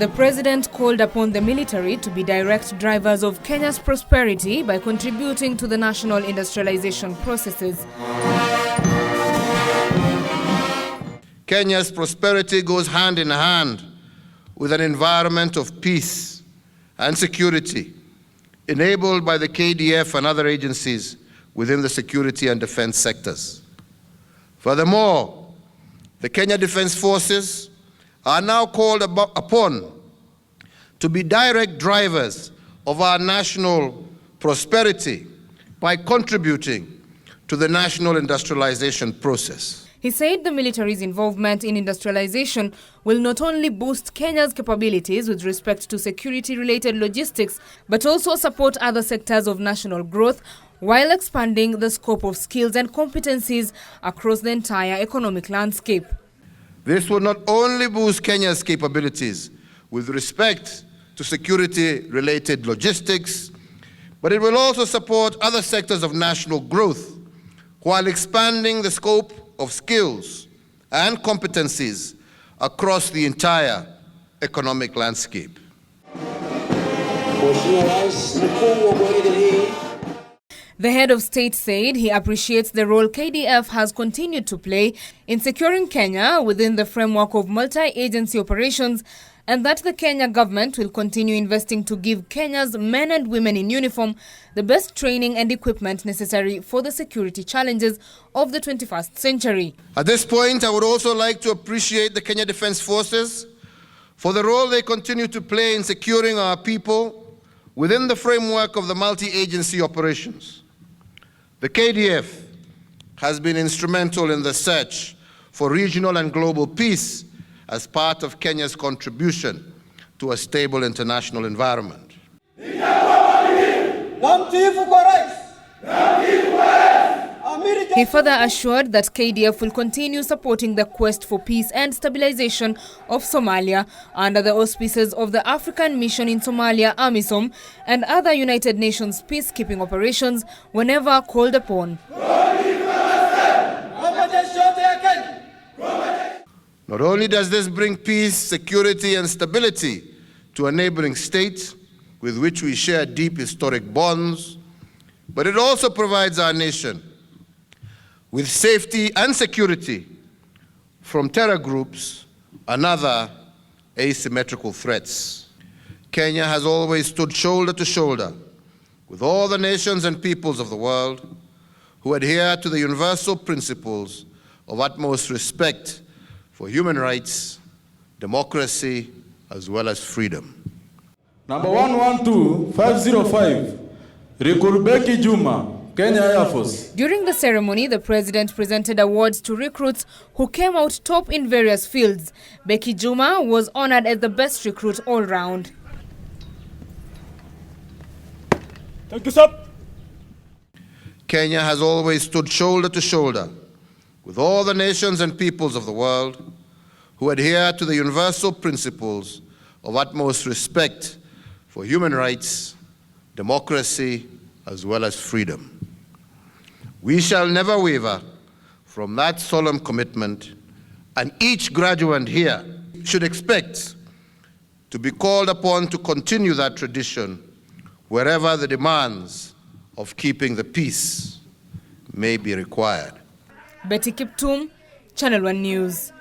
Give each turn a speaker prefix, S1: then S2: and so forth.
S1: The president called upon the military to be direct drivers of Kenya's prosperity by contributing to the national industrialization processes.
S2: Kenya's prosperity goes hand in hand with an environment of peace and security enabled by the KDF and other agencies within the security and defense sectors. Furthermore, the Kenya Defense Forces are now called upon to be direct drivers of our national prosperity by contributing to the national industrialization process.
S1: He said the military's involvement in industrialization will not only boost Kenya's capabilities with respect to security-related logistics, but also support other sectors of national growth while expanding the scope of skills and competencies across the entire economic landscape.
S2: This will not only boost Kenya's capabilities with respect to security-related logistics, but it will also support other sectors of national growth while expanding the scope of skills and competencies across the entire economic landscape.
S1: The head of state said he appreciates the role KDF has continued to play in securing Kenya within the framework of multi-agency operations, and that the Kenya government will continue investing to give Kenya's men and women in uniform the best training and equipment necessary for the security challenges of the 21st century.
S2: At this point, I would also like to appreciate the Kenya Defense Forces for the role they continue to play in securing our people within the framework of the multi-agency operations. The KDF has been instrumental in the search for regional and global peace as part of Kenya's contribution to a stable international environment.
S1: He further assured that KDF will continue supporting the quest for peace and stabilization of Somalia under the auspices of the African Mission in Somalia, AMISOM, and other United Nations peacekeeping operations whenever called upon.
S2: Not only does this bring peace, security, and stability to a neighboring state with which we share deep historic bonds, but it also provides our nation with safety and security from terror groups and other asymmetrical threats. Kenya has always stood shoulder to shoulder with all the nations and peoples of the world who adhere to the universal principles of utmost respect for human rights, democracy, as well as freedom.
S3: Number 112505, Rikurubeki Juma, Kenya Air Force.
S1: During the ceremony, the president presented awards to recruits who came out top in various fields. Becky Juma was honored as the best recruit all round.
S3: Thank you, sir.
S2: Kenya has always stood shoulder to shoulder with all the nations and peoples of the world who adhere to the universal principles of utmost respect for human rights, democracy, as well as freedom. We shall never waver from that solemn commitment, and each graduate here should expect to be called upon to continue that tradition wherever the demands of keeping the peace may be required.
S1: Betty Kiptum, Channel 1 News.